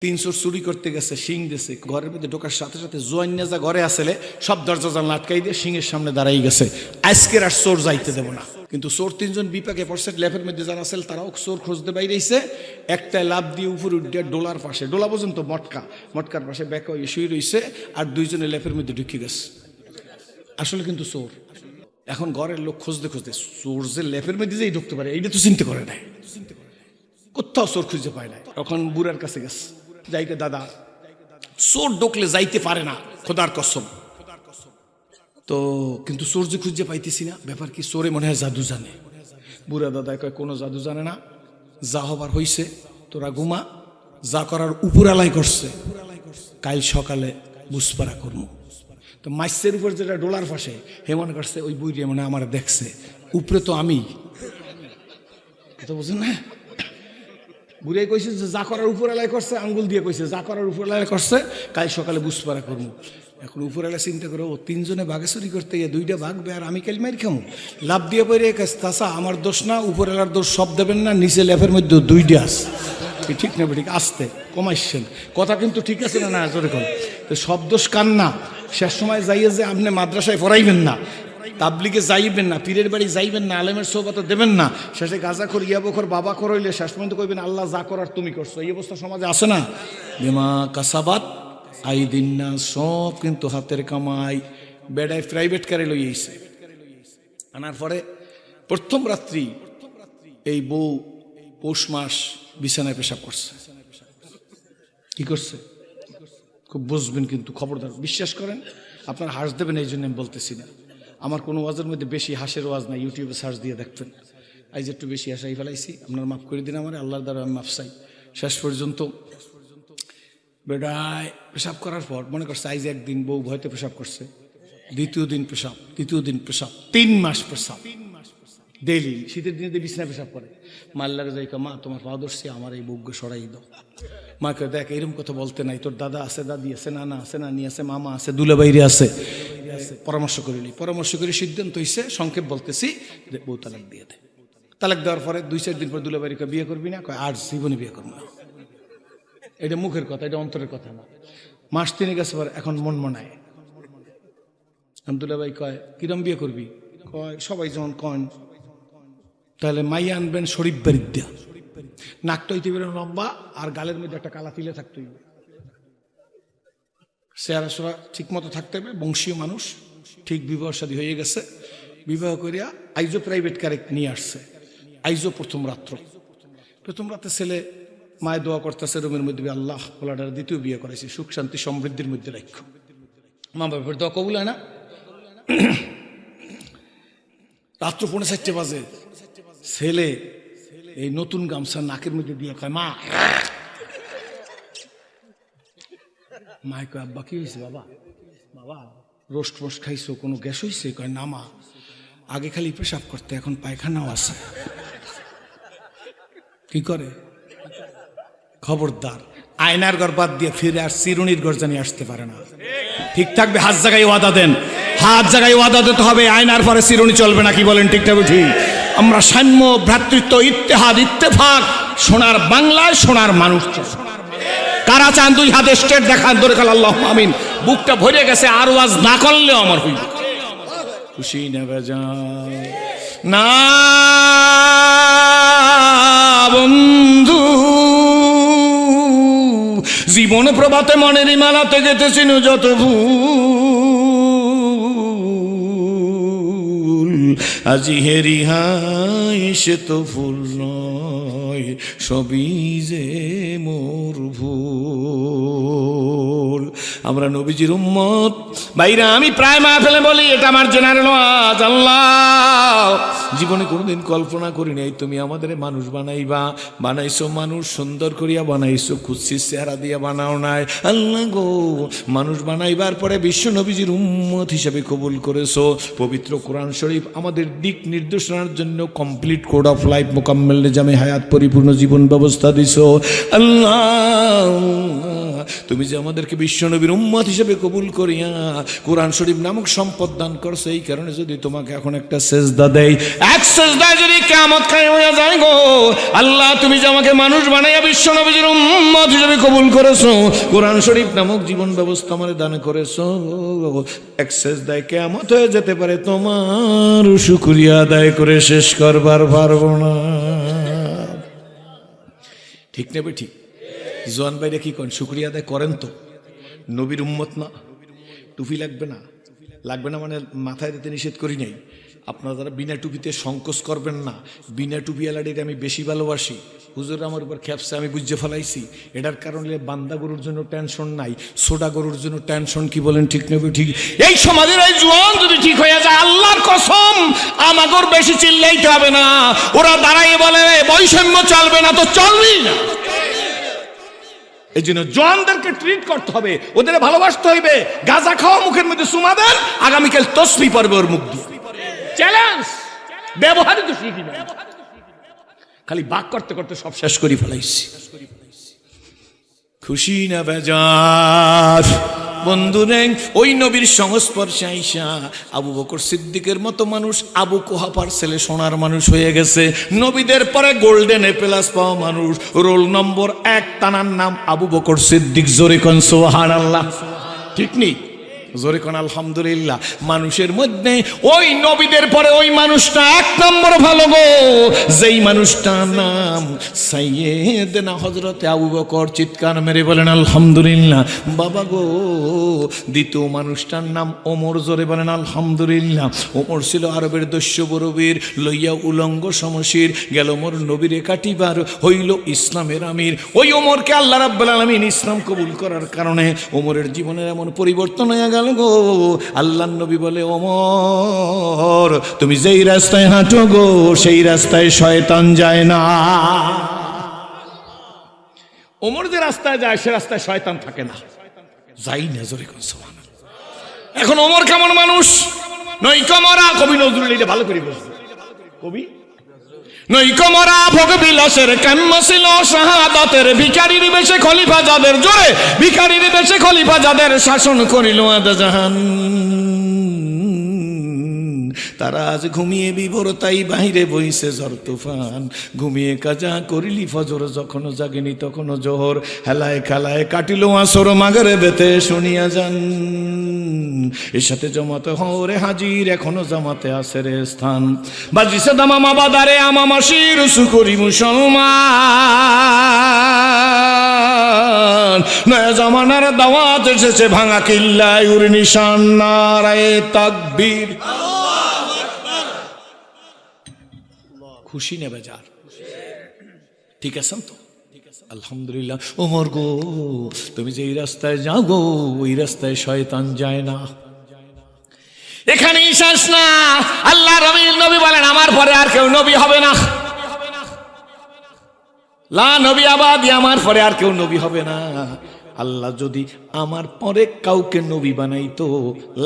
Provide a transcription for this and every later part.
300 চুরি করতে গেছে, শিং দিয়েছে, ঘরের মধ্যে ঢোকার সাথে সাথে জোয়ান্না যা ঘরে আসলে সব দরজা জানলা আটকাই দিয়ে শিংয়ের সামনে দাঁড়াই গেছে। আজকের আর চোর যাইতে দেব না। কিন্তু চোর 3 জন বিপাকে পড়ছে, ল্যাপের মধ্যে যারা আসলে তারাও চোর খুঁজতে বাইরেছে। একটা লাভ দিয়ে উপরে উঠে ডোলার পাশে, ডোলা পর্যন্ত মটকার পাশে ব্যাকা হয়ে শুয়ে রয়েছে, আর 2 জনে ল্যাপের মধ্যে ঢুকে গেছে। আসলে কিন্তু চোর। এখন ঘরের লোক খুঁজতে চোর যে ল্যাপের মধ্যে যেই ঢুকতে পারে এইটা তো চিন্তা করে নাই, কোথাও চোর খুঁজে পায় না। তখন বুড়ার কাছে গেছে, যাইতে দাদা চোর ঢুকলে যাইতে পারে না, খোদার কসম। তো কিন্তু চোর যে খুঁজে পাইতেছি না, ব্যাপার কি? চোরে মনে হয় জাদু জানে। বুড়া দাদা কয় কোনো জাদু জানে না, যা হবার হইছে তোরা ঘুমা, যা করার উপরালাই করছে, কাল সকালে বুঝপাড়া করবো। তো মাইসের উপর যেটা ডোলার ফাঁসে হে মনে করছে ওই বুড়ি মানে আমার দেখছে, উপরে তো আমি কথা বুঝেন না। বুড়াই কইছে যে যা করার উপর এলাই করছে, আঙ্গুল দিয়ে কইছে যা করার উপর এলাই করছে, কাল সকালে বুঝপাড়া করবো। এখন উপর এলা চিন্তা করে, ও 3 জনে বাঘে চুরি করতে গিয়ে 2টা বাঘ বে, আর আমি কাল মারি খামো। লাভ দিয়ে পড়ে তাছা আমার দোষ না, উপর এলার দোষ সব দেবেন না, নিচে ল্যাপের মধ্যে 2টা আছে। ঠিক না ঠিক? আসতে কমাইছেন কথা কিন্তু ঠিক আছে না? না জোরে কর। তো সব দোষ কান না। শেষ সময় যাইয়ে যে আপনি মাদ্রাসায় পড়াইবেন না, তাবলিগে যাইবেন না, পীরের বাড়ি যাইবেন না, আলেমের সোহবত দেবেন না, শেষে গাজা কর ইয়া বখর বাবা করইলে শেষ পর্যন্ত কইবেন আল্লাহ যা করার তুমি করছো। এই অবস্থা সমাজে আছে না? বিমা কাসাবাত আইদিন না, সব কিন্তু হাতের কামাই। বেডায় প্রাইভেট কারে লইয়েছে, আনার পরে প্রথম রাত্রি এই বউ পৌষ মাস বিছানায় পেশাব করছে। কি করছে খুব বুঝবেন কিন্তু, খবরদার বিশ্বাস করেন। আপনার হাস দেবেন, এই জন্য আমি বলতেছি না। আমার কোনো ওয়াজের মধ্যে বেশি হাসের ওয়াজ নাই, ইউটিউবে সার্চ দিয়ে দেখবেন। আজ একটু বেশি হাসাই ফেলাইছি, আপনার মাফ করে দিন আমার, আল্লাহর দ্বারা আমি মাফ চাই। শেষ পর্যন্ত বেড়ায় পেশাব করার পর মনে করছে আজ একদিন বউ ভয়তে পেশাব করছে, দ্বিতীয় দিন পেশাব, তৃতীয় দিন পেশাব, 3 মাস পেশাব ডেইলি। শীতের দিনে বিছানায় পেশাব করে। মাল্লারে যাই মা তোমার পা ধরছি, আমার এই বউকে সরাই দাও। মাকে দেখ এরকম কথা বলতে নাই, তোর দাদা আছে, দাদি আছে, নানা আছে, নানি আছে, মামা আছে, দুলাবাইরে আছে, পরামর্শ করিনি। পরামর্শ করে সিদ্ধান্ত হইছে, সংক্ষেপ বলতেছি, বউ তালাক দিয়ে দে। তালাক দেওয়ার পরে 2-4 দিন পর দুলাবাইরিকে বিয়ে করবি না? কয় আর জীবনে বিয়ে করবো না। এটা মুখের কথা, এটা অন্তরের কথা না। মাস 3 গেছে পর এখন মন মনায়। দুলাভাই কয় কিরম বিয়ে করবি? কয় সবাই যখন কন তাহলে মাইয়া আনবেন শরীফ বাড়ির দেয়া, নাকটা হইতে বেরোন লম্বা, আর গালের মধ্যে একটা কালা তিলে থাকতে হইবে, চেহারা সোরা ঠিক মতো থাকতে হবে, বংশীয় মানুষ। ঠিক বিবাহ শাদী হয়ে গেছে। বিবাহ করিয়া আইজো প্রাইভেট কারে নিয়ে আসছে। আইজো প্রথম রাত্রে ছেলে মায়ের দোয়া করতেছে রুমের মধ্যে, আল্লাহ বলাটার দ্বিতীয় বিয়ে করেছি, সুখ শান্তি সমৃদ্ধির মধ্যে রাখো। মা বাবার দোয়া কবুল হয় না। রাত্র 4:30 বাজে ছেলে এই নতুন গামছা নাকের মধ্যে দিয়ে কয় মা। মায় কয় আব্বা কি হয়েছে? বাবা রোস্ট মোস্ট খাইছো, কোনো গ্যাস হয়েছে? কয় না মা, আগে খালি পেশাব করতে, এখন পায়খানাও আছে। কি করে? খবরদার আয়নার ঘর বাদ দিয়ে ফিরে আর চিরুনির ঘর জানিয়ে আসতে পারে না। ঠিক থাকবে, হাত জায়গায় ওয়াদা দেন, হাত জায়গায় ওয়াদা দিতে হবে। আয়নার পরে চিরুনি চলবে না। কি বলেন? ঠিক থাকবে। ঠিক। আমরা সাম্য, ভ্রাতৃত্ব, ইত্তেহাদ, ইত্তেফাক, সোনার বাংলায় সোনার মানুষ। কারা চান 2 হাতে স্টেট দেখান? ধরে কাল আল্লাহ আমিন। বুকটা ভরে গেছে, আর ওয়াজ না করলেও আমার হইবে। খুশি না বেজান না বন্ধু, জীবন প্রভাতে মনের মালাতে গেতেছিল যত ভুল, আজি হেরি হাই সে তো ফুল নয়, সবই যে মোর ভুল। আমরা নবীজির উম্মত ভাইরা, আমি প্রায় মাহফিলে বলি, এটা আমার জেনারেল ওয়াজ। আল্লাহ জীবনে কোনোদিন কল্পনা করি নাই তুমি আমাদের মানুষ বানাইছো, মানুষ সুন্দর করিয়া বানাইছো, কুৎসিত চেহারা দিয়া বানাও নাই। আল্লাহ গো, মানুষ বানাইবার পরে বিশ্ব নবীজির উম্মত হিসেবে কবুল করেছো। পবিত্র কোরআন শরীফ আমাদের দিক নির্দেশনার জন্য কমপ্লিট কোড অফ লাইফ, মোকাম্মেল নিজামে হায়াত, পরিপূর্ণ জীবন ব্যবস্থা দিছো। আল্লাহ তুমি যে আমাদেরকে বিশ্বনবীর উম্মত হিসেবে কবুল করিয়া কোরআন শরীফ নামক সম্পদ দান করছো, এই কারণে যদি তোমাকে এখন একটা সেজদা দেই, এক সেজদায় যদি কিয়ামত কায়েম হয়ে যায় গো আল্লাহ, তুমি যে আমাকে মানুষ বানাইয়া বিশ্বনবীর উম্মত হিসেবে কবুল করেছো, কোরআন শরীফ নামক জীবন ব্যবস্থা আমারে দান করেছো, এক সেজদায় কিয়ামত হয়ে যেতে পারে, তোমার শুকরিয়া আদায় করে শেষ করবার পারবো না। ঠিক নেবে ঠিক? জোয়ান ভাইরা কি করেন? শুকরিয়া আদায় করেন তো? নবীর উম্মত না, টুপি লাগবে না, লাগবে না মানে মাথায় দিতে নিষেধ করি নাই। আপনারা যারা বিনা টুপিতে সংকোচ করবেন না, বিনা টুপি আলাডিতে আমি বেশি ভালোবাসি। হুজুর আমার উপর খেপসে, আমি বুঝে ফেলাইছি। এটার কারণে বান্দা গরুর জন্য টেনশন নাই, সোডা গরুর জন্য টেনশন। কি বলেন ঠিক নেবে ঠিক? এই সমাজের এই জোয়ান যদি ঠিক হয়ে যায়, আল্লাহর কসম আমাগর বেশি চিল্লাইতে হবে না। ওরা দাঁড়াই বলে বৈষম্য চলবে না, তো চলবেই না। এই জন্য জওয়ানদেরকে ট্রিট করতে হবে, ওদের ভালোবাসতে হইবে। গাঁজা খাওয়া মুখের মধ্যে চুমা দেন, আগামীকাল তসবি পড়বে ওর মুখ দিয়ে। চ্যালেঞ্জ, ব্যবহারই তো শিখি না, খালি বাক করতে করতে সব শেষ করে ফেলাইছি। খুশি না বেজার বন্ধুরে, ওই নবীর সংস্পর্শে আইসা আবু বকর সিদ্দিকের মতো মানুষ আবু কুহাফার ছেলে সোনার মানুষ হয়ে গেছে। নবীদের পরে গোল্ডেন এ প্লাস পাওয়া মানুষ, রোল নম্বর 1 তানার নাম আবু বকর সিদ্দিক। জোরে কোন সুবহানাল্লাহ। ঠিক নেই? জোরে কোন আলহামদুলিল্লাহ। মানুষের মধ্যে ওই নবীদের পরে ওই মানুষটা 1 নম্বর ভালো গো, যেই মানুষটার নাম সাইয়েদনা হযরতে আবু বকর। চিৎকার মেরে বলেন আলহামদুলিল্লাহ। বাবা গো, দ্বিতীয় মানুষটার নাম ওমর। জোরে বলেন আলহামদুলিল্লাহ। ওমর ছিল আরবের দস্যু বীর, লইয়া উলঙ্গ সমশির, গেল মোর নবীরে কাটিবার, হইল ইসলামের আমির। ওই ওমরকে আল্লাহ রাব্বুল আলামিন ইসলাম কবুল করার কারণে ওমরের জীবনের এমন পরিবর্তন হয়ে গেল গো। আল্লাহর নবী বলে, ওমর তুমি যেই রাস্তায় হাঁটো গো, সেই রাস্তায় শয়তান যায় না। ওমর যে রাস্তায় যায়, সে রাস্তায় শয়তান থাকে না, যাই না। জোরে কোন সুবহানাল্লাহ। এখন ওমর কেমন মানুষ? নৈকমরা কবি নজরুল এটা ভালো করে বুঝবে। কবি নৈকমরা ভোগ বিলাসের কাম্য ছিল শাহাদাতের, ভিখারির বেশে খলিফা যাদের, জোরে ভিখারির বেশে খলিফা যাদের, শাসন করিল আদা জাহান। তারা আজ ঘুমিয়ে বিভোর, তাই বাহিরে বইছে ঝড় তুফান। ঘুমিয়ে কাজা করিলি ফজর, যখনও জাগেনি তখনও জোহর। হেলায় খেলায় কাটিল আসর, মাগরে বেতে শুনিয়া যান। এর সাথে জমাতে হরে হাজির, এখনো জামাতে আছে রে স্থান। বাজিছে দামামা বাদারে আমামাসির, সুকরি মুসলমান। নয়া জামানার দাওয়াত এসেছে, ভাঙা কিল্লায় উর নিশান। নারায়ে তাকবীর। খুশি না বেজার? ঠিক আছেন তো? আলহামদুলিল্লাহ। ওমর গো, তুমি যে এই রাস্তায় যাও গো, ওই রাস্তায় শয়তান যায় না। এখানেই শেষ না। আল্লাহ নবী বলেন, আমার পরে আর কেউ নবী হবে না। লা নবী আবাদি, আমার পরে আর কেউ নবী হবে না। আল্লাহ যদি আমার পরে কাউকে নবী বানাইতো,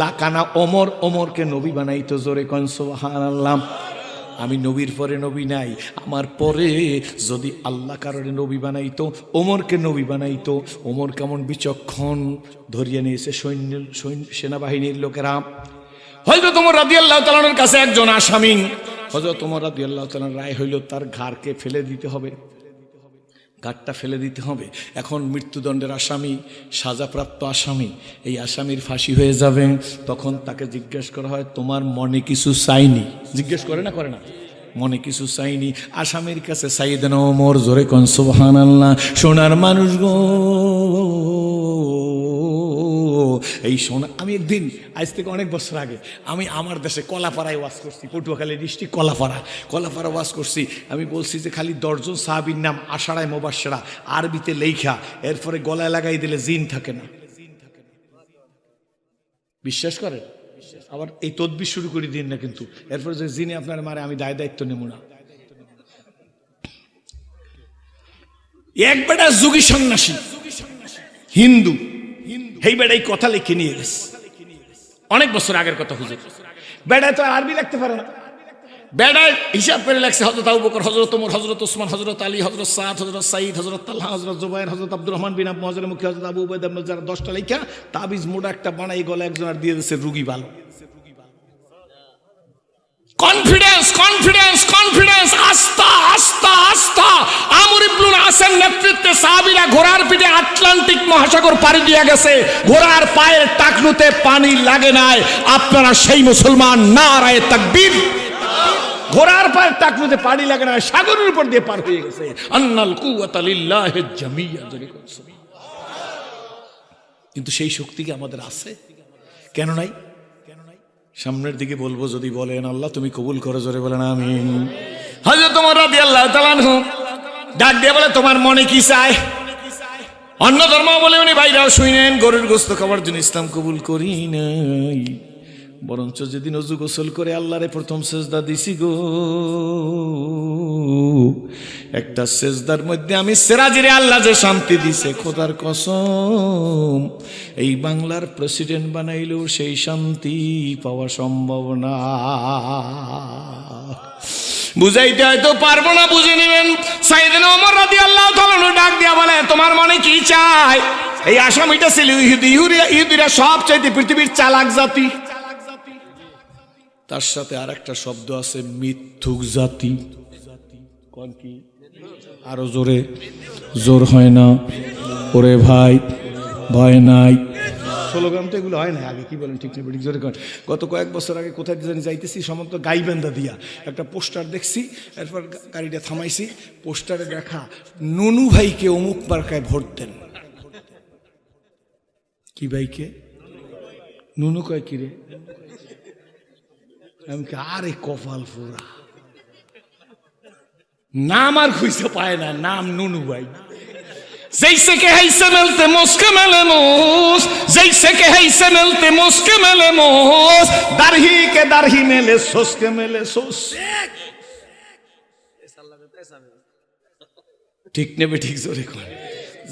লাকানা ওমর, ওমরকে নবী বানাইতো। জোরে কোন সুবহানাল্লাহ। আমি নবীর পরে নবী নাই, আমার পরে যদি আল্লাহ কারণে নবী বানাইতো, ওমরকে নবী বানাইতো। ওমর কেমন বিচক্ষণ, ধরিয়ে নিয়েছে সেনাবাহিনীর লোকেরা। হযরত ওমর রাদিয়াল্লাহু তাআলার কাছে একজন আসামি, হযরত ওমর রাদিয়াল্লাহু তাআলার রায় হইল তার ঘাড়কে ফেলে দিতে হবে, ঘাটটা ফেলে দিতে হবে। এখন মৃত্যুদণ্ডের আসামি, সাজাপ্রাপ্ত আসামি, এই আসামির ফাঁসি হয়ে যাবে। তখন তাকে জিজ্ঞেস করা হয়, তোমার মনে কিছু চাইনি? জিজ্ঞেস করে না, করে না? মনে কিছু চাইনি। আসামির কাছে সাইয়েদনা ওমর। জোরে কোন সুবহানাল্লাহ। সোনার মানুষ গো, এই সোনা। আমি একদিন, আজ থেকে অনেক বছর আগে, আমি আমার দেশে কলাপাড়ায় ওয়াজ করছি, পটুয়াখালী ডিস্ট্রিক্ট কলাপাড়া ওয়াজ করছি। আমি বলছি যে খালি 10 জন সাহাবীর নাম আশারায় মুবাশশারা আরবিতে লেখা, এরপরে গলায় লাগাই দিলে জিন থাকে না। বিশ্বাস করেন? আবার এই তদবির শুরু করে দিন না কিন্তু, এরপরে যে জিনে আপনার মারে আমি দায়িত্ব নেব না। এক বেটা যোগী সন্ন্যাসী হিন্দু, এই বেটাই কথা লিখে নিয়ে গেছে, অনেক বছর আগের কথা হুজুর। বেটা তো আরবি লিখতে পারে না, বেড়ায় হিসাব করে লাগছে হযরত আবু বকর, হযরত ওমর, হযরত ওসমান, হযরত আলী, হযরত সাদ, হযরত সাঈদ, হযরত তালহা, হযরত জুবায়ের, হযরত আব্দুর রহমান বিন আবু মুআযের মুখে হযরত আবু উবাইদা ইবনে জাররাহ 10টা লেখা তাবিজ মোড়া একটা বানাই গলা একজন আর দিয়ে দিয়েছে রুগী ভালো। কনফিডেন্স কনফিডেন্স কনফিডেন্স, আস্থা আস্থা আস্থা। আমর ইবনুল আসের নেতৃত্বে সাহাবীরা ঘোড়ার পিঠে আটলান্টিক মহাসাগর পাড়ি দিয়ে গেছে, ঘোড়ার পায়ের টাকনুতে পানি লাগে নাই। আপনারা সেই মুসলমান, নারায়ে তাকবীর। ঘোড়ার পায়ের টাকনুতে পানি লাগে না, সাগরের উপর দিয়ে পার হয়ে গেছে। আন্নাল কুওয়াতা লিল্লাহি জামিয়া। কিন্তু সেই শক্তি কি আমাদের আছে? কেন নাই? সামনের দিকে বলবো, যদি বলেন আল্লাহ তুমি কবুল করো, জোরে বলেন আমিন। হযরত ওমর রাদিয়াল্লাহু তাআলা আনহু ডাক দিয়ে বলে, তোমার মনে কি চায়? অন্য ধর্ম বলে উনি বাইরেও শুনেন, গরুর গোশত খাওয়ার জন্য ইসলাম কবুল করি নাই, বরঞ্চ যেদিন ওযু গোসল করে আল্লাহরে প্রথম সেজদা দিছি গো, একটা সেজদার মধ্যে আমি সেরাজিরে আল্লাহ যে শান্তি দিছে, খোদার কসম এই বাংলার প্রেসিডেন্ট বানাইলেও সেই শান্তি পাওয়া সম্ভব না। বুঝাইতে হয়তো পারবো না, বুঝে নেবেন। সাইয়েদনা ওমর রাদিয়াল্লাহু তাআলা ডাক দিয়া বলে, তোমার মনে কি চায়? এই আসামিটা ছিল ইহুদিরা সবচাইতে পৃথিবীর চালাক জাতি, তার সাথে আর একটা শব্দ আছে মিথ্যুক জাতি। কোন কি? আরো জোরে, জোর হয় না ওরে ভাই, ভয় নাই। স্লোগান তো এগুলো হয় না আগে, কি বলেন ঠিক নেই? জোরে করেন। গত কয়েক বছর আগে কোথায় জানি যাইতেছি, সমস্ত গাইবান্ধা দিয়া একটা পোস্টার দেখছি, এরপর গাড়িটা থামাইছি, পোস্টারে দেখা নুনু ভাইকে অমুক মার্কায় ভোট দেন। কি ভাইকে? নুনু কয় কি রে? আরে কপাল পুরা, নাম আর খুঁজে পায় না, নাম নুনু ভাই। जैसे के है से मिलते मुस्के मिले मोस, जैसे के है से मिलते मुस्के मिले मोस, दरही मिले सोस के मिले सोस। ঠিক নেবে, ঠিক জোরে করে।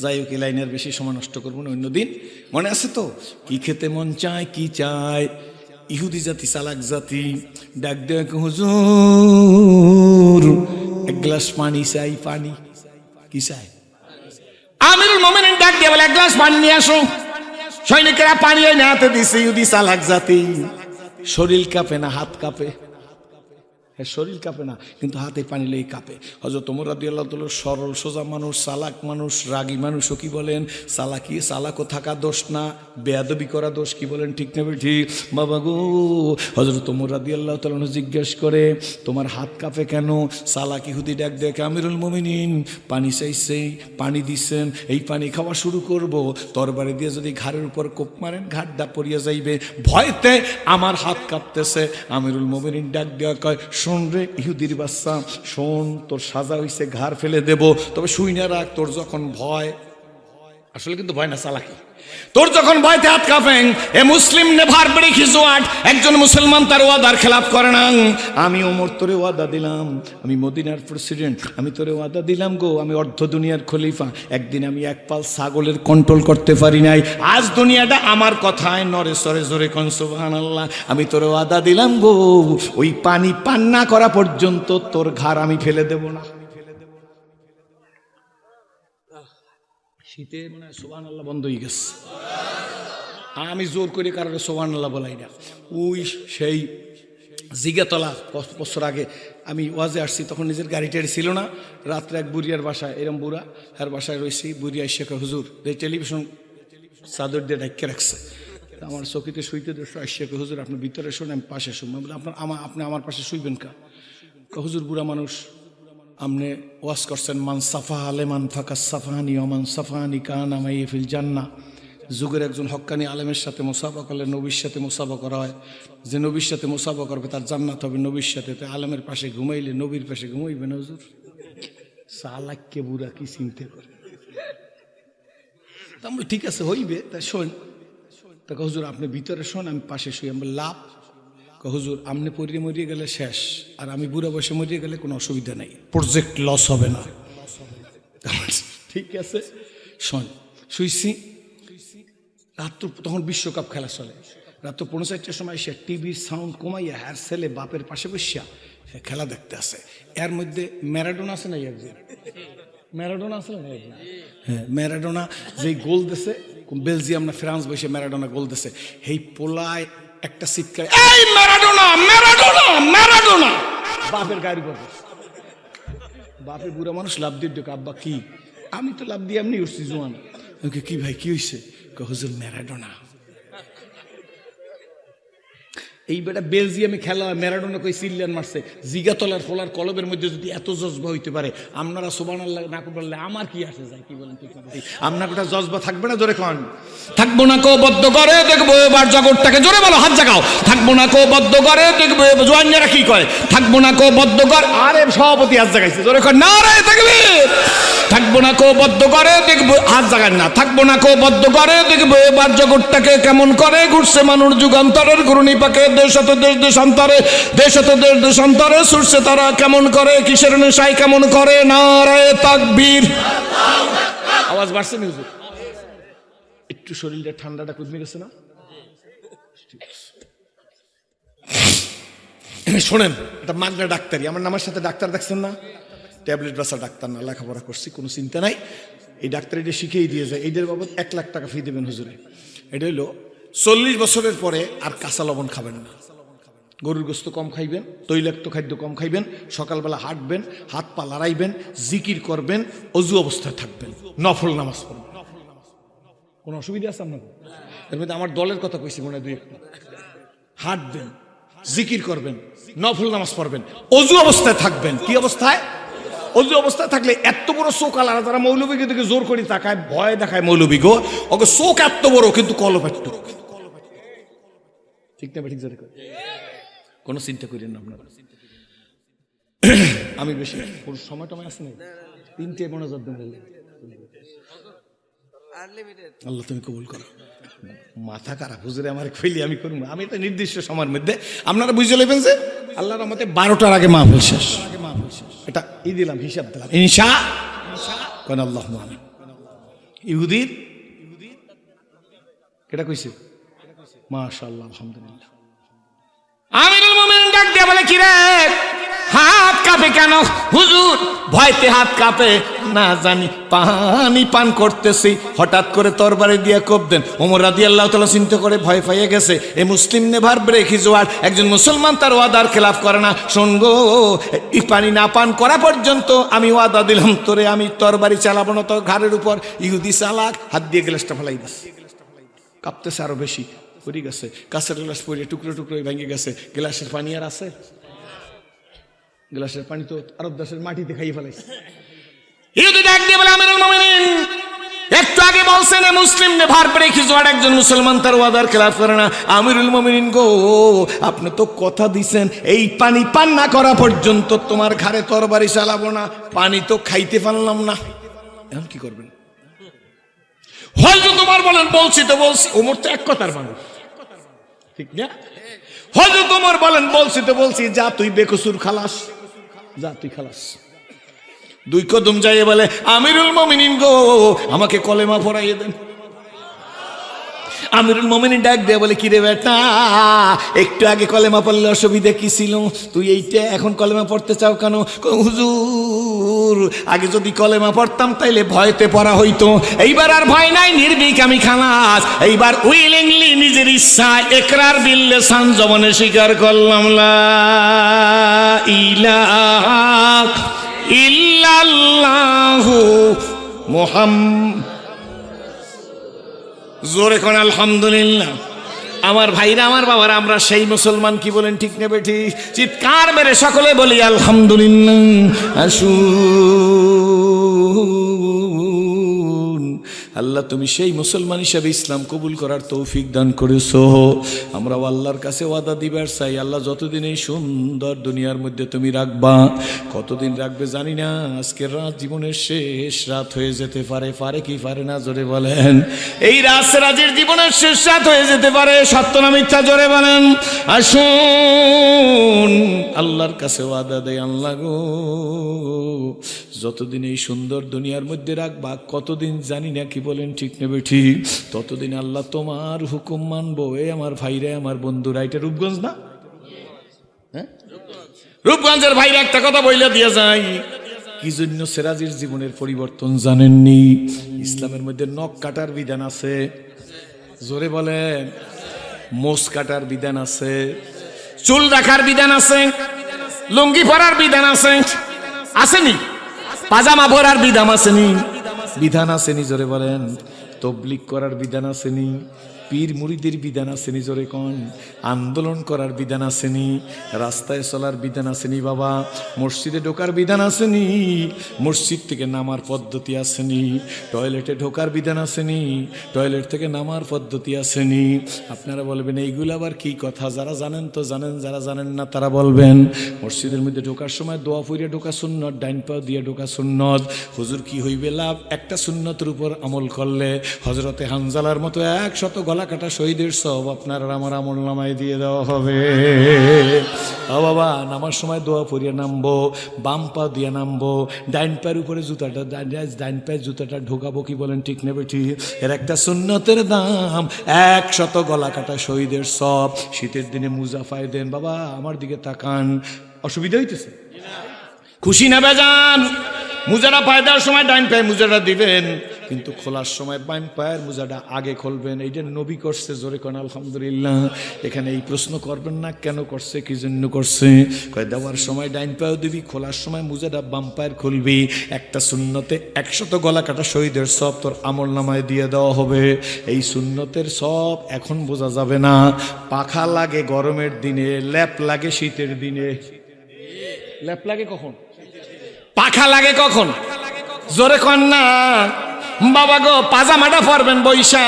যাই হোক, লাইনের বেশি সময় নষ্ট করবো না, অন্যদিন। মনে আছে তো কি খেতে মন চায়, কি চায়? ইহুদি জাতি চালাক জাতি, ডাক দেখ হুজুর এক গ্লাস পানি চাই। পানি কি চাই? আমিরুল মুমিনিন ডাক দিয়ে বলে, এক গ্লাস পানি নিয়ে আসো। সৈনিকেরা পানি এনে হাতে দিছে। ইহুদি চালাক জাতি, শরীর কাঁপে না, হাত কাঁপে। শরীর কাঁপে না, কিন্তু হাতে পানি লেগে কাঁপে। হযরত ওমর রাদিয়াল্লাহু তাআলা সরল সোজা মানুষ, চালাক মানুষ, রাগী মানুষও কি বলেন, চালাকও থাকা দোষ না, বেয়াদবি করা দোষ। কি বলেন ঠিক না? ঠিক বাবা গো। হযরত ওমর রাদিয়াল্লাহু তাআলা জিজ্ঞেস করে, তোমার হাত কাঁপে কেন? চালাক ইহুদি ডাক দেখে, আমিরুল মুমিনিন পানি চাইছে, পানি দিচ্ছেন, এই পানি খাওয়া শুরু করব, তরবারি দিয়ে যদি ঘাড়ের উপর কোপ মারেন ঘাড়টা পড়িয়া যাইবে, ভয়তে আমার হাত কাঁপতেছে। আমিরুল মুমিনিন ডাক দেওয়া কয়, শোন রে ইহুদির বাচ্চা, শোন, তোর সাজা হইছে ঘাড় ফেলে দেব, তবে শুই না রাখ, তোর যখন ভয়, আসলে কিন্তু ভয় না, চালাকি, তোর যখন ভয়তে হাত কাঁপেন, এ মুসলিম নেভার ব্রেক হিজ ওয়ার্ড, একজন মুসলমান তার ওয়াদার খেলাপ করে না। আমি ওমর তোরে ওয়াদা দিলাম, আমি মদিনার প্রেসিডেন্ট, আমি তোরে ওয়াদা দিলাম গো, আমি অর্ধ দুনিয়ার খলিফা। একদিন আমি এক পাল ছাগলের কন্ট্রোল করতে পারি নাই, আজ দুনিয়াটা আমার কথায় নরে সরে, জোরে কোন সুবহানাল্লাহ। আমি তোরে ওয়াদা দিলাম গো, ওই পানি পান না করা পর্যন্ত তোর ঘাড় আমি ফেলে দেব না। শীতে মানে সুবহানাল্লাহ বন্ধ হয়ে গেছে। আমি জোর করে কারণে সুবহানাল্লাহ বলাই না। ওই সেই জিগাতলা বছর আগে আমি ওয়াজে আসছি, তখন নিজের গাড়ি টাড়ি ছিল না। রাত্রে এক বুড়িয়ার বাসায়, এরম বুড়া আর বাসায় রয়েছি, বুড়িয়া আইসা হুজুর এই টেলিভিশন চাদর দিয়ে ঢাকিয়ে রাখছে, আমার চকিতে শুইতে দেশ আইসা হুজুর আপনি ভিতরে শুনে আমি পাশে শুনবো। বলে আপনি আমার পাশে শুইবেন কা? হুজুর বুড়া মানুষ, আপনি ওয়াজ করছেন, মান সাফা আলেমান ফাঁকা সাফাহানি অমান সাফাহানি কান আমাই ফিল জান্না। যুগের একজন হক্কানি আলেমের সাথে মোসাফা করলে নবীর সাথে মোসাফা করা হয়, যে নবীর সাথে মোসাফা করবে তার জান্নাত হবে নবীর সাথে। তো আলেমের পাশে ঘুমাইলে নবীর পাশে ঘুমাইবে না হুজুর? চালাককে বুড়া কি চিন্তা করে? আমি ঠিক আছে হইবে, তাই শোন। তা হুজুর আপনি ভিতরে শোন, আমি পাশে শুই। আমি লাভ হুজুর আপনি পড়িয়ে মরিয়ে গেলে শেষ, আর আমি বুড়া বসে মরিয়ে গেলে কোনো অসুবিধা নেই, প্রজেক্ট লস হবে না। ঠিক আছে শোন। শুইছি রাত্র, তখন বিশ্বকাপ খেলা চলে, রাত 4:30টার সময় সে টিভির সাউন্ড কমাইয়া আর ছেলে বাপের পাশে বসিয়া খেলা দেখতে আসে। এর মধ্যে ম্যারাডোনা আছে না, একজন ম্যারাডোনা আছে না, হ্যাঁ ম্যারাডোনা যেই গোল দিছে, বেলজিয়াম না ফ্রান্স বসে ম্যারাডোনা গোল দিছে, এই পোলায় একটা চিৎকার, এই ম্যারাডোনা ম্যারাডোনা ম্যারাডোনা, বাপের গাড়ি করবে। বাপের বুড়া মানুষ লাভ দিয়ে ঢোকে, আব্বা কি? আমি তো লাভ দিয়ে এমনি উঠছি জোয়ান। কি ভাই কি হয়েছে? হুজুর ম্যারাডোনা। এই বেটা বেলজিয়ামে খেলা ম্যারাডোনা কই সিলিয়ান মারছে, জিগাতলার ফোলার কলবের মধ্যে যদি এত জজবা হইতে পারে, আপনারা সুবহানাল্লাহ না বললে আমার কি আসে যায়? কি বলেন? ঠিক আছে, আপনার কোটা জজবা থাকবে না? জোরে কোন থাকবো না কো বদ্ধ করে দেখবো এবার জগৎটাকে, জোরে বলো, হাত জাগাও। থাকবো না কো বদ্ধ করে দেখবো, জোয়ানরা কি কয়? থাকবো না কো বদ্ধ কর, আরে সভাপতি হাত জাগাইছে, জোরে কোন নারে তাকবীর। থাকবো না কো বদ্ধ করে দেখবো, হাত জাগান না। থাকবো না কো বদ্ধ করে দেখবো এবার জগৎটাকে কেমন করে ঘুরছে মানুষ যুগান্তরের ঘূর্ণি পাকে, দেশত দেশ দেশান্তরে, দেশত দেশ দেশান্তরে ছুটছে তারা কেমন করে, কিসের নেশায় কেমন করে, নারে তাকবীর। আওয়াজ বাড়ছে না হুজুর? একটু শরীরটা ঠান্ডাটা কমে গেছে না? শোনেন, এটা মাগনা ডাক্তারি, আমার নামের সাথে ডাক্তার দেখছেন না? ট্যাবলেট বাসা ডাক্তার না, লেখাপড়া করছি, কোনো চিন্তা নাই। এই ডাক্তার এটা শিখেই দিয়ে যায়। এইটার বাবদ 1 লাখ টাকা ফি দেবেন হুজুরে। এটা হইলো 40 বছরের পরে আর কাঁচা লবণ খাবেন না, গরুর গোস্ত কম খাইবেন, তৈলাক্ত খাদ্য কম খাইবেন, সকালবেলা হাঁটবেন, হাত পা লড়াইবেন, জিকির করবেন, অজু অবস্থায় থাকবেন, নফল নামাজ পড়বেন। কোনো অসুবিধা আছে আপনার? এর মধ্যে আমার দলের কথা কইছি মনে হয় 2-1টা। হাঁটবেন, জিকির করবেন, নফল নামাজ পড়বেন, অজু অবস্থায় থাকবেন। কি অবস্থায়? অজু অবস্থায় থাকলে এত বড় চোখ আলাদা, তারা মৌলবীকে দিকে জোর করে তাকায়, ভয় দেখায় মৌলবী গো, ওকে চোখ এত বড় কিন্তু কলপ একটু। ঠিক না? ঠিক, কোনো চিন্তা করেন না আপনারা। আমি বেশি সময় টময় আছে না, 3টে মনোযোগ দেন। আল্লাহ তুমি কবুল করো। মাথা খারাপ হুজুরে আমার কইলি আমি করবো, আমি একটা নির্দিষ্ট সময়ের মধ্যে, আপনারা বুঝে নেবেন যে আল্লাহর রহমতে 12টার আগে মাহফিল শেষ। এটা ই দিলাম, হিসাব দিলাম, ইনশা কোন আল্লাহ আমিন। ইহুদির কেটা কইছে? মাশাআল্লাহ, আলহামদুলিল্লাহ। আমিরুল মুমিনিন ডাক দিয়ে বলে, কি রে হাত কাঁপে কেন? হুজুর ভয়তে হাত কাঁপে, না জানি পানি পান করতেছি, হঠাৎ করে তরবারি দিয়ে কোপ দেন। ওমর রাদিয়াল্লাহু তাআলা চিন্তা করে ভয় পাইয়ে গেছে, এই মুসলিম নেভার ব্রেক হিজ ওয়ার্ড, একজন মুসলমান তার ওয়াদার খেলাফ করে না। শোন গো, এই পানি না পান করা পর্যন্ত আমি ওয়াদা দিলাম তোরে আমি তরবারি চালাবো না তোর ঘাড়ের উপর। ইহুদি চালাক, হাত দিয়ে গ্লাসটা ফেলাই দিচ্ছে, কাঁপতেছে আরো বেশি, পড়ে গেছে, কাঁচের গ্লাস পড়ে টুকরো টুকরো ভেঙে গেছে। গ্লাসের পানি আর আছে? গ্লাসের পানি তো আরব দেশের মাটিতে খাইয়ে ফেলাইছে। ইহুদি ডাক দিয়ে বলে, আমিরুল মুমিনিন একটু আগে বলছেন মুসলিম নেভার ব্রেক হিজ ওয়ার্ড, একজন মুসলমান তার ওয়াদার খেলাফ করে না। আমিরুল মুমিনিন গো, আপনি তো কথা দিছেন এই পানি পান না করা পর্যন্ত তোমার ঘাড়ে তরবারি চালাবো না। পানি তো খাইতে পারলাম না, এখন কি করবেন? হয়তো তোমার বলেন, বলছি তো বলছি। ওমর তো এক কথার মানুষ, ঠিক না? হয়তো তোমার বলেন, বলছি তো বলছি, যা তুই বেকসুর খালাস, যা তুই খালাস। 2 কদম যাইয়ে বলে, আমিরুল মুমিনিন গো আমাকে কলেমা পড়াইয়ে দেন। আমিরুল মুমিনিন ডাক দিয়ে বলে, কিরে বেটা একটু আগে কলেমা পড়লে অসুবিধা কি ছিল? তুই এইটা এখন কলেমা পড়তে চাও কেন? হুজুর আগে যদি কলেমা পড়তাম তাইলে ভয়তে পড়া হইতো, এইবার আর ভয় নাই, নির্ভীক আমি খালাস। এইবার উইলিংলি নিজের ইচ্ছায় ইকরার বিল লিসান জবানে স্বীকার করলাম, লা ইলাহা ইল্লাল্লাহু মুহাম্মাদ। জোরে কোন আলহামদুলিল্লাহ। আমার ভাইরা, আমার বাবারা, আমরা সেই মুসলমান, কি বলেন ঠিক নেবে ঠিক? চিৎকার মেরে সকলে বলি আলহামদুলিল্লাহ। আসুন, আল্লাহ তুমি সেই মুসলমান হিসেবে ইসলাম কবুল করার তৌফিক দান করেছো। আমরাও আল্লাহর কাছে ওয়াদা দিবার চাই, আল্লাহ যতদিন এই সুন্দর দুনিয়ার মধ্যে তুমি রাখবা, কতদিন রাখবে জানি না। আজকের রাত জীবনের শেষ রাত হয়ে যেতে পারে, পারে কি পারে না? জোরে বলেন। এই রাত রাজের জীবনের শেষ রাত হয়ে যেতে পারে, সত্য না মিথ্যা? জোরে বলেন। আসুন আল্লাহর কাছে ওয়াদা দেয়, আল্লাহ গো যতদিন এই সুন্দর দুনিয়ার মধ্যে রাখবা, কতদিন জানি না, কি বলেন ঠিক নেবে ঠিক, ততদিন আল্লাহ তোমার হুকুম মানবো। এই আমার ভাইরা, আমার বন্ধুরা, এটা রূপগঞ্জ না? হ্যাঁ, রূপগঞ্জের ভাইরা একটা কথা বইলে দিয়ে যায়, কি জন্য সেরাজির জীবনের পরিবর্তন জানেননি? ইসলামের মধ্যে নখ কাটার বিধান আছে, জোরে বলেন। মোষ কাটার বিধান আছে, চুল রাখার বিধান আছে, লুঙ্গি পরার বিধান আছে, আসেনি? পাজামা পরার বিধান আসেনি? বিধান আসেনি, জোরে বলেন। তবলিগ করার বিধান আসেনি? পীর মুরিদের বিধান আসেনি, জোরে কোন? আন্দোলন করার বিধান আসেনি? রাস্তায় চলার বিধান আসেনি বাবা? মসজিদে ঢোকার বিধান আসেনি? মসজিদ থেকে নামার পদ্ধতি আসেনি? টয়লেটে ঢোকার বিধান আসেনি? টয়লেট থেকে নামার পদ্ধতি আসেনি? আপনারা বলবেন এইগুলো আবার কি কথা? যারা জানেন তো জানেন, যারা জানেন না তারা বলবেন। মসজিদের মধ্যে ঢোকার সময় দোয়া পড়ে ঢোকা সুন্নত, ডাইন পা দিয়ে ঢোকা সুন্নত। হুজুর কি হইবে লাভ একটা সুন্নতের উপর আমল করলে? হযরতে হানজালার মতো 100 গলা কাটা শহীদের সব আপনার আমার আমল নামায় দিয়ে দেওয়া হবে। ও বাবা, নামার সময় দোয়া পড়িয়ে নামবো, বাম পা দিয়ে নামবো, ডাইন পায়ের উপরে জুতাটা, ডাইন পায়ের জুতাটা ঢোকাবো, কি বলেন ঠিক নেবে ঠিক? এর একটা সুন্নতের দাম 100 গলা কাটা শহীদের সব। শীতের দিনে মুজাফায় দেন বাবা, আমার দিকে তাকান, অসুবিধা হইতেছে? খুশি না বেজান? মুজারা পায়ে দেওয়ার সময় ডাইন পায়ে মুজারা দিবেন, কিন্তু খোলার সময় বাম পায়ের মুজাটা আগে খুলবেন। এইটা নবী করছে, জোরে কোন আলহামদুলিল্লাহ। এখানে এই প্রশ্ন করবেন না কেন করছে, কি জন্য করছে? কয় দেওয়ার সময় ডাইন পায়েও দিবি, খোলার সময় মুজাটা বাম পায়ের খুলবি। একটা সুন্নতে 100 গলা কাটা শহীদের সব তোর আমল নামায় দিয়ে দেওয়া হবে। এই সুন্নতের সব এখন বোঝা যাবে না। পাখা লাগে গরমের দিনে, ল্যাপ লাগে শীতের দিনে। ল্যাপ লাগে কখন? পাখা লাগে কখন? জোরে কন না বাবা গো। পাজামাটা পরবেন বৈশা,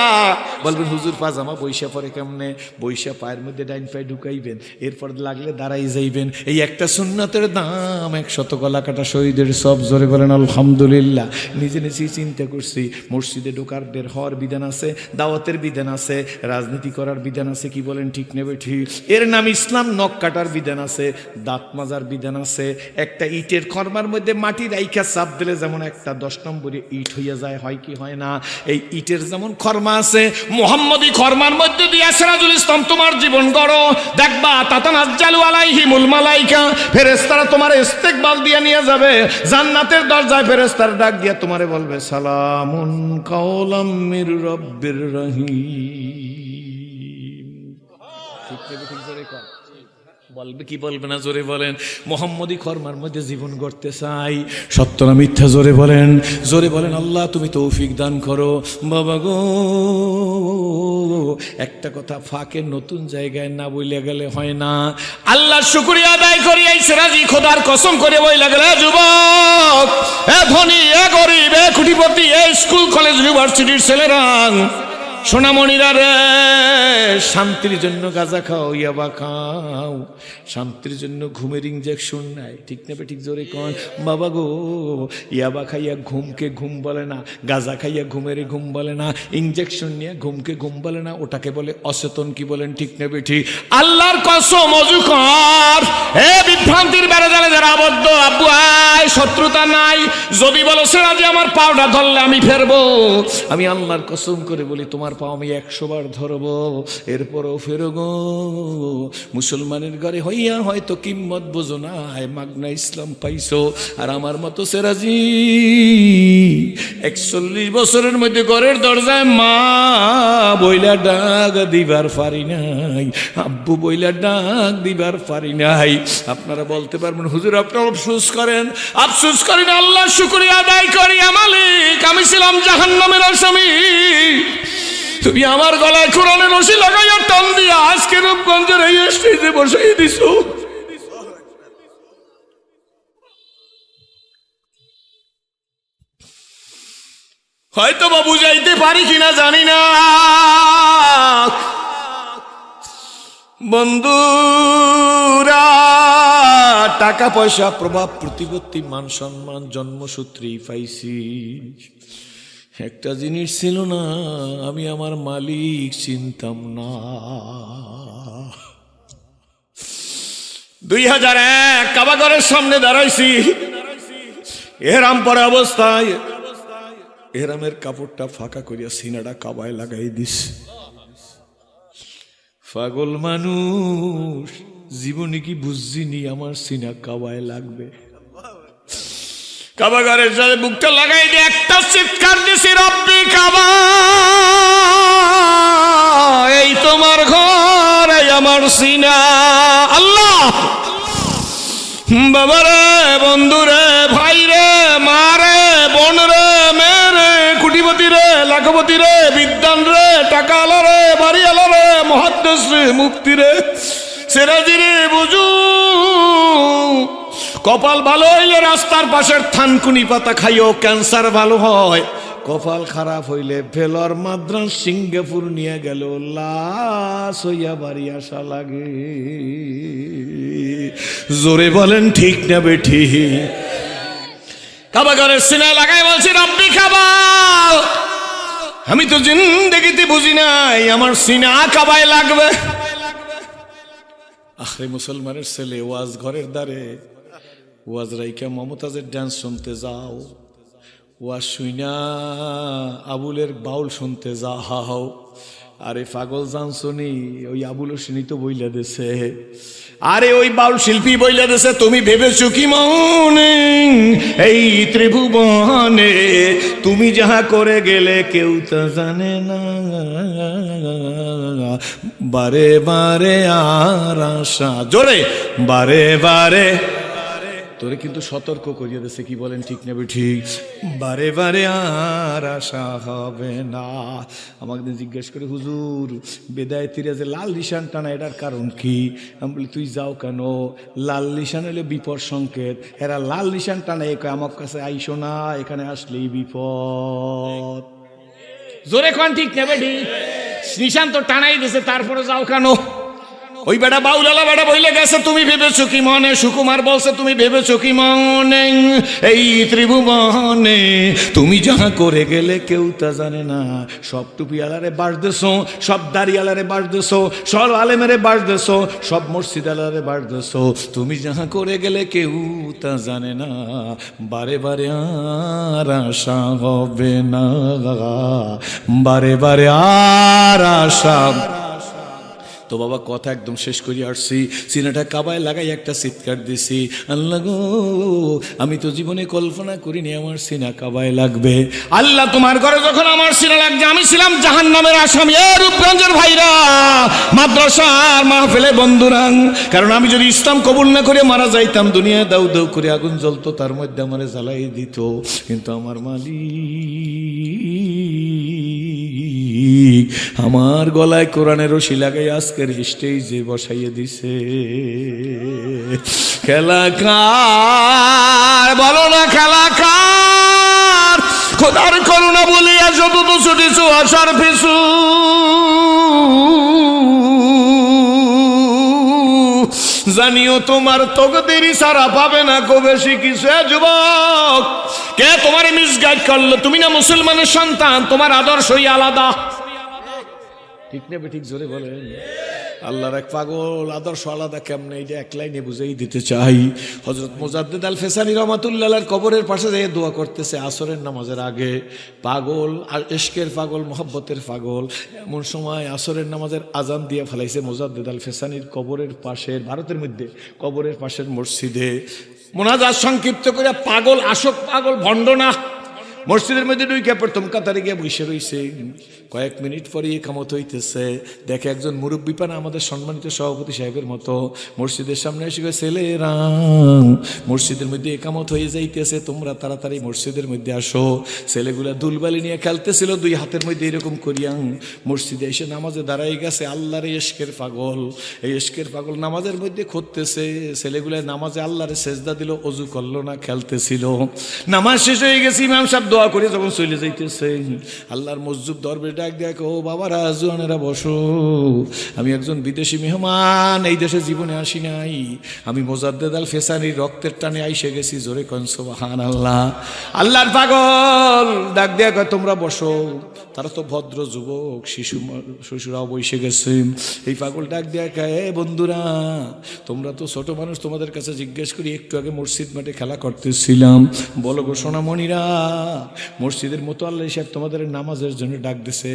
বলবেন হুজুর পাজামা বৈশা পরে কেমনে? বৈশা পায়ের মধ্যে ডাইন পায়ে ঢুকাইবেন, এরপর লাগলে দাঁড়াই যাইবেন। এই একটা সুন্নতের দাম 100 গলা কাটা শহীদের সব, জোরে বলেন আলহামদুলিল্লাহ। নিজে নিজেই চিন্তা করছি, মসজিদে ঢোকার বের হওয়ার বিধান আছে, দাওয়াতের বিধান আছে, রাজনীতি করার বিধান আছে, কি বলেন ঠিক নেবে ঠিক? এর নাম ইসলাম। নখ কাটার বিধান আছে, দাঁত মাজার বিধান আছে। একটা ইটের খরমার মধ্যে মাটি রাইখা চাপ দিলে যেমন একটা 10 নম্বরে ইট হইয়া যায়, হয় কি হয় না? এই ইটের যেমন খরমা আছে, মুহাম্মদি খরমার মধ্যে দিয়ে সিরাজুল ইসলাম তোমার জীবন গড়ো, দেখবা তাতানাজ্জালু আলাইহিমুল মালাইকা, ফেরেশতারা তোমার ইস্তেকবাল দিয়ে নিয়ে যাবে জান্নাতের দরজায়। ফেরেশতারা ডাক দিয়ে তোমারে বলবে সালামুন কাওলাম মির রাব্বির রহিম। ঠিক জোরে কর, বলবে কি বলবে না? জোরে বলেন। মোহাম্মদী খরমার মধ্যে জীবন গড়তে চাই, সত্য না মিথ্যা? জোরে বলেন, জোরে বলেন। আল্লাহ তুমি তৌফিক দান করো বাবা গো। একটা কথা ফাঁকে নতুন জায়গায় না বইলে গেলে হয় না। আল্লাহর শুকরিয়া আদায় করি, এই সিরাজি খোদার কসম করে বইলে গেলে যুবক, এ ধনী, এ গরিব, এ কোটিপতি, এ স্কুল কলেজ ইউনিভার্সিটির ছেলেরা, সোনামণিরা রে, শান্তির জন্য গাঁজা খাও, ইয়াবা খাও, শান্তির জন্য ঘুমের ইঞ্জেকশন নাই, ঠিক নেবে ঠিক? জোরে কন বাবা গো। ইয়াবা খাইয়া ঘুমকে ঘুম বলে না, গাঁজা খাইয়া ঘুমের ঘুম বলে না, ইঞ্জেকশন নিয়ে ঘুমকে ঘুম বলে না, ওটাকে বলে অচেতন, কি বলেন ঠিক নেবে ঠিক? আল্লাহর কসম ওযু কর, এ বিভ্রান্তির বেড়ে জালে যারা আবদ্ধ, আব্বু আয়, শত্রুতা নাই। যদি বলো সিরাজি আমার পাউডার ধরলে আমি ফেরবো, আমি আল্লাহর কসম করে বলি তোমার পাও আমি 100 বার ধরবো, এরপরও ফেরো গো। মুসলমানের ঘরে হইয়া হয়তো কিম্মত বোঝো না, মাগনা ইসলাম পাইছো, আর আমার মতো সিরাজি 41 বছরের মধ্যে ঘরের দরজায় মা বইলা ডাক দিবার পারি নাই, আব্বু বইলা ডাক দিবার পারি নাই। আপনারা বলতে পারবেন হুজুর আপনারা আফসোস করেন, আফসোস করেন। আল্লাহ শুকরিয়া আদায় করি, মালিক আমি ছিলাম জাহান্নামের আসামি, তুমি আমার গলায় কোরআনের রশি লাগাইয়া টান দিয়া আজকে রূপগঞ্জের এই স্টেজে বসাই দিছো। হয়তো বা বুঝাইতে পারি কিনা জানি না বন্ধুরা, টাকা পয়সা, প্রভাব, প্রতিপত্তি, মান সম্মান জন্মসূত্রেই পাইছি। একটা জিনিস ছিল না, আমি আমার মালিক চিনতাম না। 2001 কাবাঘরের সামনে দাঁড়াইছি, এহরাম পরা অবস্থায় এহরামের কাপড়টা ফাঁকা করিয়া সিনাটা কাবায় লাগাই দিস। পাগল মানুষ, জীবনে কি বুঝছিনি আমার সিনা কাবায় লাগবে? কাবাগারের সাথে বুকটা লাগাই দিয়ে একটা চিৎকার দিছি, রব্বি কাবা, এই তোমার ঘর, এই আমার সিনা। আল্লাহ, বাবারে, বন্ধুরে, ভাইরে, মারে, বোনরে, মেয়েরে, কুটিপতি রে, লাখপতি রে, বিদ্যান রে, টাকাওয়ালা রে, বাড়িওয়ালা রে, মুহাদ্দিস রে, মুফতি রে, সিরাজি রে, বুঝু, কপাল ভালো হইলে রাস্তার পাশের থানকুনি পাতা খাইও ক্যান্সার ভালো হয়। কপাল খারাপ হইলে ভেলোর, মাদ্রাস, সিঙ্গাপুর নিয়ে গেল লাশ হইয়া বাড়ি আসা লাগে। জোরে বলেন ঠিক না বেঠি? কাবাগারের সিনা লাগাই বলছি, রব্বি কাবা, আমি তো জিন্দেগিতে বুঝি নাই আমার সিনা কাবায় লাগবে। আরে মুসলমানের ছেলে, ওয়াজ ঘরের দ্বারে ওয়াজ রাইকা মমতাজের ডান্স শুনতে যাও, ওয়াজ শুইনা আবুলের বাউল শুনতে যাও। আরে পাগল জানছনি, ওই আবুল হোসেনই তো বইলা দেছে, আরে ওই বাউল শিল্পী বইলা দেছে, তুমি ভেবেছো কি মনে এই ত্রিভুবনে তুমি যাহা করে গেলে কেউ তা জানে না, বারে বারে আর আশা, জোরে বারে বারে, তোরে কিন্তু সতর্ক করিয়ে দিছে, কি বলেন ঠিক নেবে ঠিক? বারে বারে আর আশা হবে না। আমাকে জিজ্ঞেস করে, হুজুর বেদায়েতিরা যে লাল নিশান টানা এটার কারণ কি? আমি বলি, তুই যাও কেন? লাল নিশান হলে বিপদ সংকেত, এরা লাল নিশান টানা আমার কাছে আইসো না, এখানে আসলেই বিপদ। জোরে কোন ঠিক নেবে ঠিক? নিশান তো টানাই দিছে, তারপরে যাও কেন? ওই বেটা বাউলালা বেটা বইলে গেছে, তুমি ভেবেছো কি মনে? সুকুমার বলছে, তুমি ভেবেছো কি মনে এই ত্রিভুবনে তুমি যাহা করে গেলে কেউ তা জানে না। সব টুপিওয়ালারে বাস দেছো, সব দাড়িওয়ালারে বাস দেছো, সব আলেমেরে বাস দেছো, সব মসজিদ আলারে বাস দেছো, তুমি যাহা করে গেলে কেউ তা জানে না, বারে বারে আর আশা হবে না, বারে বারে আর আশা। তো বাবা কথা একদম শেষ করে আসছি, সিনাটা কাবায় লাগাই একটা চিৎকার দিছি, আল্লাহ গো, আমি তো জীবনে কল্পনা করিনি আমার সিনা কাবায় লাগবে। আল্লাহ, তোমার ঘরে যখন আমার সিনা লাগছে, আমি ছিলাম জাহান্নামের আসামি। রূপগঞ্জের ভাইরা, মাদ্রাসার মাহফিলে বন্ধুরা, কারণ আমি যদি ইসলাম কবুল না করে মারা যাইতাম, দুনিয়া দাউ দাউ করে আগুন জ্বলতো, তার মধ্যে আমারে জ্বালাই দিত, কিন্তু আমার মালিক আমার গলায় কোরআনের রশি লাগাই আজকের স্টেজে বসাইয়ে দিছে। খেলাকার বলো না, খেলাকার, খোদার করুণা বলিয়া যত তো ছুটিছো আসার পিছু, জানিও তোমার তকদিরই সারা পাবে না কো বেশি কিছু। যুবক, কে তোমার মিসগাইড করলো? তুমি না মুসলমানের সন্তান, তোমার আদর্শই আলাদা, ঠিক না ঠিক? জোরে বলেন। আল্লাহর এক পাগল, আদর্শ আলাদা কেমনে, এটা এক লাইনে বুঝাই দিতে চাই। হযরত মুজাদ্দিদ আল ফেসানি রহমাতুল্লাহর কবরের পাশে যেয়ে দোয়া করতেছে আসরের নামাজের আগে। পাগল, আর ইশকের পাগল, মহব্বতের পাগল, এমন সময় আসরের নামাজের আজান দিয়ে ফেলাইছে মুজাদ্দিদ আল ফেসানির কবরের পাশের, ভারতের মধ্যে কবরের পাশের মসজিদে মোনাজাত সংক্ষিপ্ত করে। পাগল, আশক পাগল, ভণ্ড না, মসজিদের মধ্যে ঢুকে প্রথম কাতারে গিয়ে বসে রয়েছে। কয়েক মিনিট পরে একামত হইতেছে, দেখে একজন মুরব্বী পানা, আমাদের সম্মানিত সভাপতি সাহেবের মতো, মসজিদের সামনে এসে গেছে, ছেলেরা মসজিদের মধ্যে একামত হয়ে যাইতেছে, তোমরা তাড়াতাড়ি মসজিদের মধ্যে আসো। ছেলেগুলা দুলবালি নিয়ে খেলতেছিল, দুই হাতের মধ্যে এরকম করিয়া মসজিদে এসে নামাজে দাঁড়াই গেছে। আল্লাহরে ইশকের পাগল, এই ইশকের পাগল নামাজের মধ্যে খুঁজতেছে। ছেলেগুলা নামাজে আল্লাহরে সেজদা দিল, অজু করলো না, খেলতেছিল। নামাজ শেষ হয়ে গেছে, ইমাম সাহেব দোয়া করে যখন চলে যাইতেছে, আল্লাহর মসজিদ দরবারে ডাক দেখ, ও বাবারা, জোয়ানেরা বসো, আমি একজন বিদেশি মেহমান, এই দেশে জীবনে আসি নাই, আমি মুজাদ্দিদ আল ফেসানির রক্তের টানে আইসে গেছি। জোরে কোন সুবহানাল্লাহ। আল্লাহর পাগল ডাক দেখ, তোমরা বসো। তারা তো ভদ্র যুবক, শিশুরাও বসে গেছে। এই পাগল ডাক দেখ, এ বন্ধুরা, তোমরা তো ছোট মানুষ, তোমাদের কাছে জিজ্ঞেস করি, একটু আগে মসজিদ মাঠে খেলা করতেছিলাম, বলো গো সোনামণিরা, মসজিদের মোতাল্লি সাহেব তোমাদের নামাজের জন্য ডাক দিছে,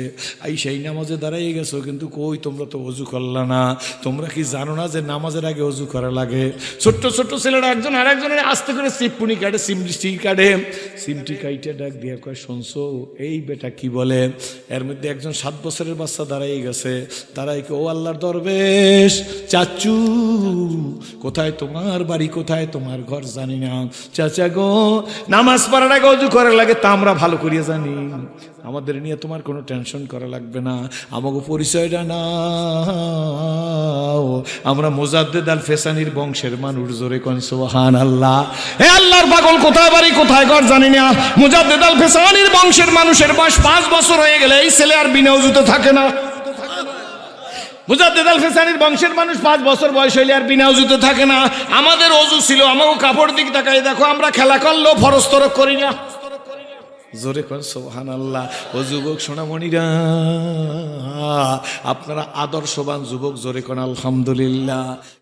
এই সেই নামাজে দাঁড়াই গেছো, কিন্তু কই তোমরা তো অজু করলা না। তোমরা কি জানো না যে নামাজের আগে অজু করা লাগে? ছোট্ট ছোট্ট ছেলেরা একজন আর একজনের আস্তে করে চিপুনি কাটে, সিমটি কাটে, সিমটি কাইটে ডাক দিয়ে কয়, শুনছো এই বেটা কি বলে? এর মধ্যে একজন 7 বছরের বাচ্চা দাঁড়াই গেছে, দাঁড়াই ও আল্লাহর দরবেশ চাচু, কোথায় তোমার বাড়ি, কোথায় তোমার ঘর জানি না, চাচা গো নামাজ পড়ার আগে অজু করা লাগে তা আমরা ভালো করিয়া জানি, আমাদের নিয়ে তোমার কোনো টেনশন করা লাগবে না, আমাকে পরিচয়টা নাও, আমরা মুজাদ্দেদ আল ফেসানির বংশের মানুষ। জোরে কোন সুবহানাল্লাহ। হে আল্লাহর পাগল, কোথায় বাড়ি কোথায় ঘর জানি না, মুজাদ্দেদ আল ফেসানির বংশের মানুষের বয়স 5 বছর হয়ে গেলে এই ছেলে আর বিনা ওযুতে থাকে না। মুজাদ্দেদ আল ফেসানির বংশের মানুষ 5 বছর বয়স হইলে আর বিনা ওযুতে থাকে না। আমাদের ওযু ছিল, আমাকে কাপড় দিক তাকাই দেখো, আমরা খেলা করলেও ফরজ তরক করি না। জোরে কোন সুবহানাল্লাহ। ও যুবক সোনামণিরা, আপনারা আদর্শবান যুবক, জোরে কোন আলহামদুলিল্লাহ।